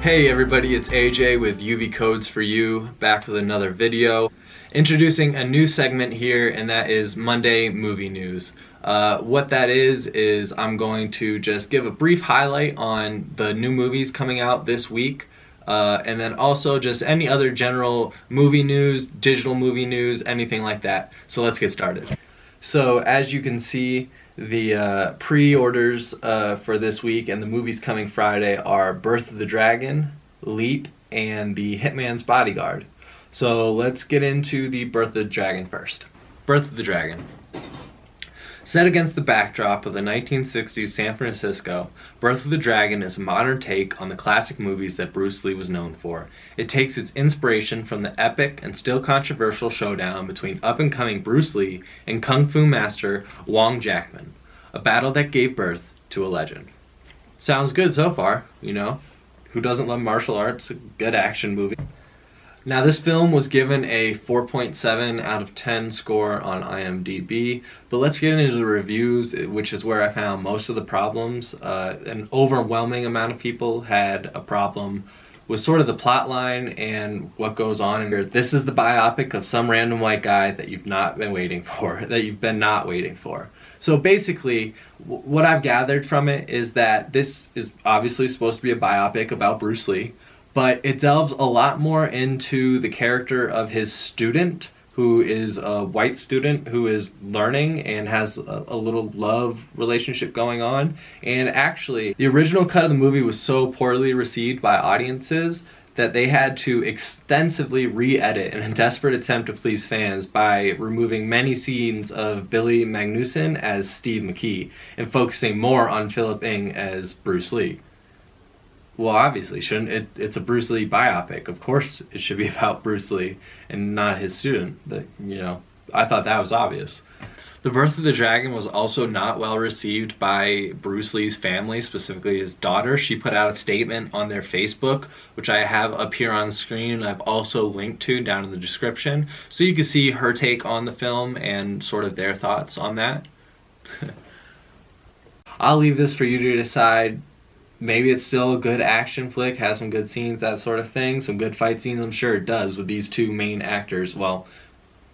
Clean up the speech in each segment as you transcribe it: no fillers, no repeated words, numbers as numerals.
Hey everybody, it's AJ with UV Codes for You, back with another video. Introducing a new segment here, and that is Monday Movie News. What that is I'm going to just give a brief highlight on the new movies coming out this week, and then also just any other general movie news, digital movie news, anything like that. So let's get started. So as you can see, the pre-orders for this week and the movies coming Friday are Birth of the Dragon, Leap, and The Hitman's Bodyguard. So let's get into the Birth of the Dragon first. Birth of the Dragon. Set against the backdrop of the 1960s San Francisco, Birth of the Dragon is a modern take on the classic movies that Bruce Lee was known for. It takes its inspiration from the epic and still controversial showdown between up-and-coming Bruce Lee and Kung Fu master Wong Jackman, a battle that gave birth to a legend. Sounds good so far, you know? Who doesn't love martial arts? A good action movie. Now, this film was given a 4.7 out of 10 score on IMDb, but let's get into the reviews, which is where I found most of the problems. An overwhelming amount of people had a problem with sort of the plot line and what goes on in here. This is the biopic of some random white guy that you've not been waiting for, that you've been not waiting for. So basically, what I've gathered from it is that this is obviously supposed to be a biopic about Bruce Lee, but it delves a lot more into the character of his student, who is a white student who is learning and has a little love relationship going on. And actually, the original cut of the movie was so poorly received by audiences that they had to extensively re-edit in a desperate attempt to please fans by removing many scenes of Billy Magnussen as Steve McKee and focusing more on Philip Ng as Bruce Lee. Well, obviously, shouldn't it? It's a Bruce Lee biopic. Of course, it should be about Bruce Lee and not his student. I thought that was obvious. The Birth of the Dragon was also not well received by Bruce Lee's family, specifically his daughter. She put out a statement on their Facebook, which I have up here on the screen. I've also linked to down in the description, so you can see her take on the film and sort of their thoughts on that. I'll leave this for you to decide. Maybe it's still a good action flick, has some good scenes, that sort of thing. Some good fight scenes, I'm sure it does, with these two main actors. Well,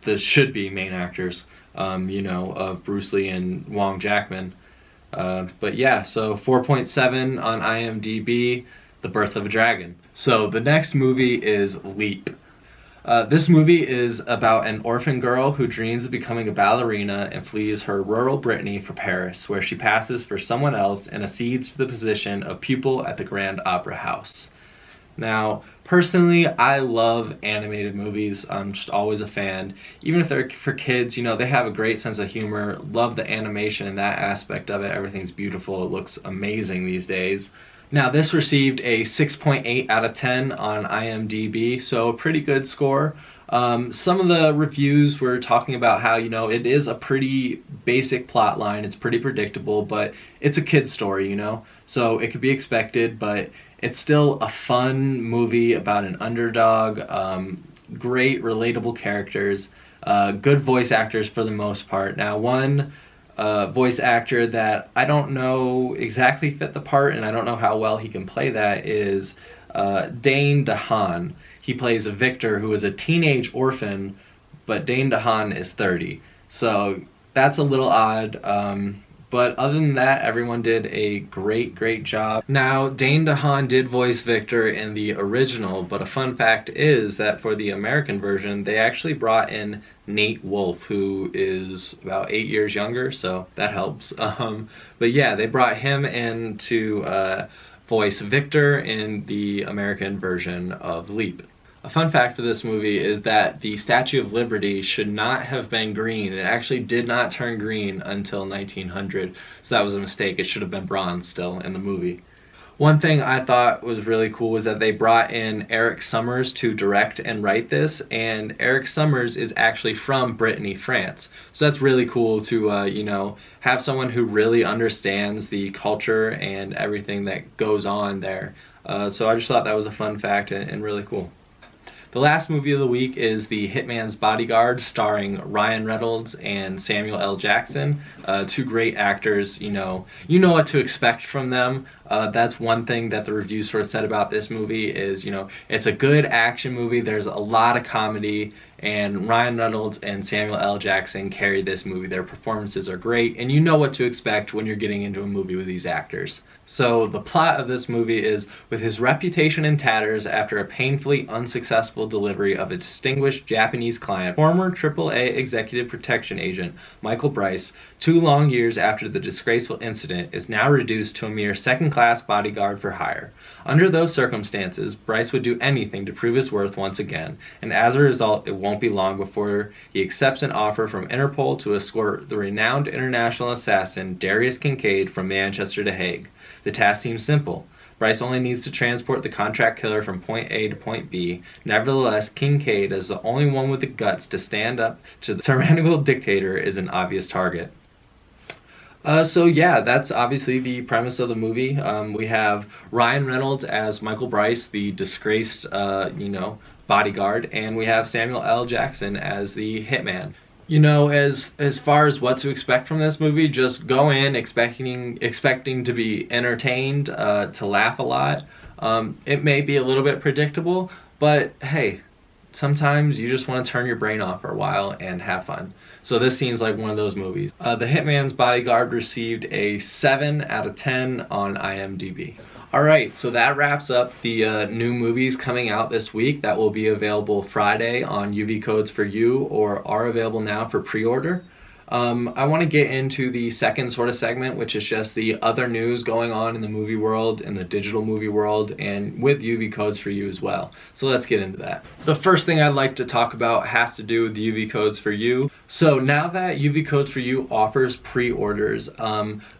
the should-be main actors, of Bruce Lee and Wong Jackman. But yeah, so 4.7 on IMDb, The Birth of a Dragon. So the next movie is Leap. This movie is about an orphan girl who dreams of becoming a ballerina and flees her rural Brittany for Paris, where she passes for someone else and accedes to the position of pupil at the Grand Opera House. Now, personally, I love animated movies. I'm just always a fan. Even if they're for kids, they have a great sense of humor. Love the animation and that aspect of it. Everything's beautiful. It looks amazing these days. Now, this received a 6.8 out of 10 on IMDb, so a pretty good score. Some of the reviews were talking about how, it is a pretty basic plot line. It's pretty predictable, but it's a kid's story, so it could be expected, but it's still a fun movie about an underdog, great relatable characters, good voice actors for the most part. Now, one voice actor that I don't know exactly fit the part, and I don't know how well he can play that, is Dane DeHaan. He plays a Victor who is a teenage orphan, but Dane DeHaan is 30. So that's a little odd. But other than that, everyone did a great job. Now, Dane DeHaan did voice Victor in the original, but a fun fact is that for the American version, they actually brought in Nate Wolff, who is about 8 years younger, so that helps. But yeah, they brought him in to voice Victor in the American version of Leap. A fun fact of this movie is that the Statue of Liberty should not have been green. It actually did not turn green until 1900, so that was a mistake. It should have been bronze still in the movie. One thing I thought was really cool was that they brought in Eric Summers to direct and write this, and Eric Summers is actually from Brittany, France. So that's really cool to, have someone who really understands the culture and everything that goes on there. So I just thought that was a fun fact and really cool. The last movie of the week is The Hitman's Bodyguard, starring Ryan Reynolds and Samuel L. Jackson. Two great actors. You know what to expect from them. That's one thing that the reviews sort of said about this movie is, it's a good action movie. There's a lot of comedy, and Ryan Reynolds and Samuel L. Jackson carry this movie. Their performances are great, and you know what to expect when you're getting into a movie with these actors. So the plot of this movie is, with his reputation in tatters after a painfully unsuccessful delivery of a distinguished Japanese client, former AAA executive protection agent Michael Bryce, 2 long years after the disgraceful incident, is now reduced to a mere second-class bodyguard for hire. Under those circumstances, Bryce would do anything to prove his worth once again, and as a result, it won't be long before he accepts an offer from Interpol to escort the renowned international assassin Darius Kincaid from Manchester to Hague. The task seems simple. Bryce only needs to transport the contract killer from point A to point B. Nevertheless, Kincaid, as the only one with the guts to stand up to the tyrannical dictator, is an obvious target. So yeah, that's obviously the premise of the movie. We have Ryan Reynolds as Michael Bryce, the disgraced, bodyguard, and we have Samuel L. Jackson as the hitman. As far as what to expect from this movie, just go in expecting to be entertained, to laugh a lot. It may be a little bit predictable, but hey, sometimes you just want to turn your brain off for a while and have fun. So this seems like one of those movies. The Hitman's Bodyguard received a 7 out of 10 on IMDb. Alright, so that wraps up the new movies coming out this week that will be available Friday on UV Codes for You, or are available now for pre-order. I want to get into the second sort of segment, which is just the other news going on in the movie world, in the digital movie world, and with UV Codes for You as well. So let's get into that. The first thing I'd like to talk about has to do with UV Codes for You. So now that UV Codes for You offers pre-orders,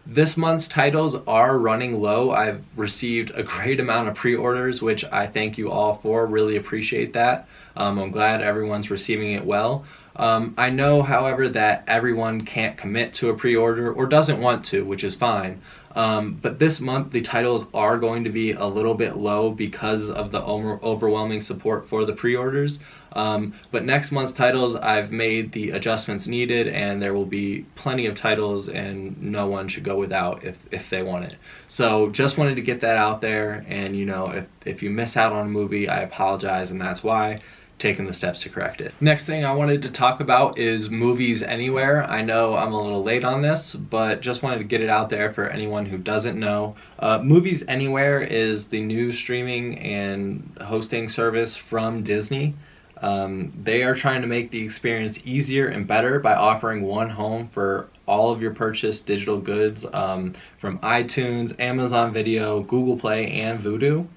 this month's titles are running low. I've received a great amount of pre-orders, which I thank you all for. Really appreciate that. I'm glad everyone's receiving it well. I know, however, that everyone can't commit to a pre-order or doesn't want to, which is fine. But this month the titles are going to be a little bit low because of the overwhelming support for the pre-orders. But next month's titles, I've made the adjustments needed, and there will be plenty of titles, and no one should go without if they want it. So just wanted to get that out there, and if you miss out on a movie, I apologize, and that's why. Taking the steps to correct it. Next thing I wanted to talk about is Movies Anywhere. I know I'm a little late on this, but just wanted to get it out there for anyone who doesn't know. Movies Anywhere is the new streaming and hosting service from Disney. They are trying to make the experience easier and better by offering one home for all of your purchased digital goods, from iTunes, Amazon Video, Google Play, and Vudu.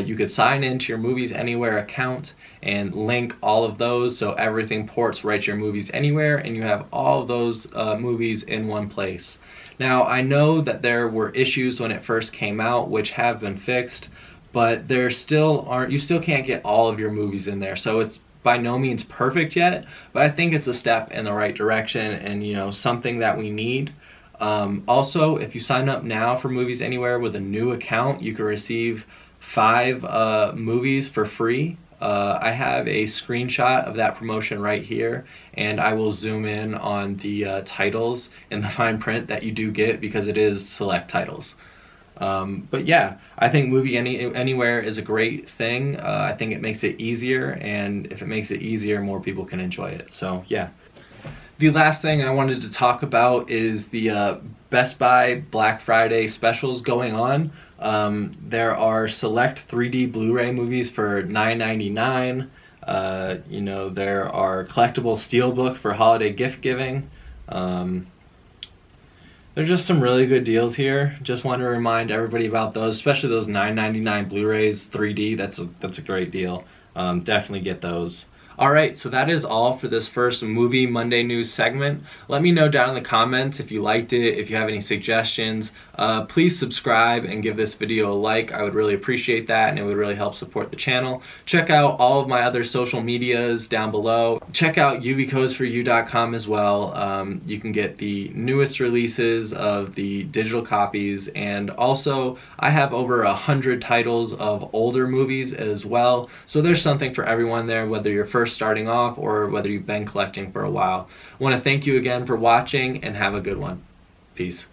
You could sign into your Movies Anywhere account and link all of those so everything ports right to your Movies Anywhere, and you have all of those movies in one place. Now, I know that there were issues when it first came out, which have been fixed, but you still can't get all of your movies in there. So it's by no means perfect yet, but I think it's a step in the right direction, and something that we need. Also, if you sign up now for Movies Anywhere with a new account, you can receive 5 movies for free. I have a screenshot of that promotion right here, and I will zoom in on the titles in the fine print that you do get, because it is select titles. But yeah, I think Movie Anywhere is a great thing. I think it makes it easier, and if it makes it easier, more people can enjoy it. So yeah. The last thing I wanted to talk about is the Best Buy Black Friday specials going on. There are select 3D Blu-ray movies for $9.99. There are collectible steelbook for holiday gift giving. There's just some really good deals here. Just want to remind everybody about those, especially those $9.99 Blu-rays 3D. That's a great deal. Definitely get those. Alright, so that is all for this first Movie Monday News segment. Let me know down in the comments if you liked it, if you have any suggestions. Please subscribe and give this video a like. I would really appreciate that, and it would really help support the channel. Check out all of my other social medias down below. Check out uvcodesforyou.com as well. You can get the newest releases of the digital copies, and also I have over 100 titles of older movies as well. So there's something for everyone there, whether you're first starting off or whether you've been collecting for a while. I want to thank you again for watching, and have a good one. Peace.